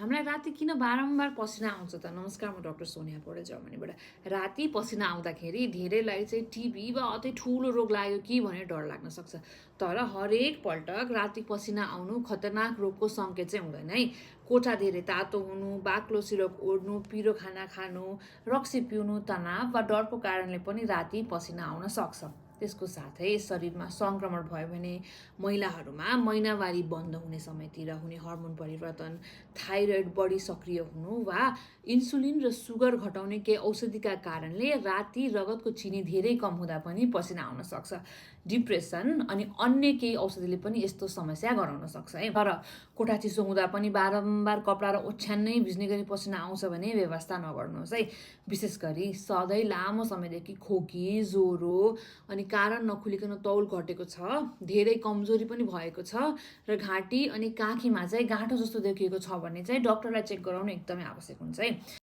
हामीलाई राति किन बारम्बार पसिना आउँछ त? नमस्कार, म डाक्टर सोनिया पौडेल जर्मनीबाट। राति पसिना आउँदाखेरि धेरैलाई चाहिँ टिबी वा अति ठुलो रोग लाग्यो कि भनेर डर लाग्न सक्छ। तर हरेक पल्ट राति पसिना आउनु खतरनाक रोगको सङ्केत चाहिँ हुँदैन है। कोठा धेरै तातो हुनु, बाक्लो सिरक ओढ्नु, पिरो खाना खानु, रक्सी पिउनु, तनाव वा डरको कारणले पनि राति पसिना आउन सक्छ। त्यसको साथै शरीरमा सङ्क्रमण भयो भने, महिलाहरूमा महिनावारी बन्द हुने समयतिर हुने हर्मोन परिवर्तन, थाइरोइड बढी सक्रिय हुनु वा इन्सुलिन र सुगर घटाउने केही औषधिका कारणले राति रगतको चिनी धेरै कम हुँदा पनि पसिना आउन सक्छ। डिप्रेसन अनि अन्य केही औषधिले पनि यस्तो समस्या गराउन सक्छ है। तर कोठा चिसो हुँदा पनि बारम्बार कपडा र ओछ्यानै भिज्ने गरी पसिना आउँछ भने व्यवस्था नगर्नुहोस् है। विशेष गरी सधैँ लामो समयदेखि खोकी, ज्वरो अनि कारण नखुलिकन तौल घटेको छ, धेरै कमजोरी पनि भएको छ र घाँटी अनि काखीमा चाहिँ गाँठो जस्तो देखिएको छ भने चाहिँ डाक्टरलाई चेक गराउनु एकदमै आवश्यक हुन्छ है।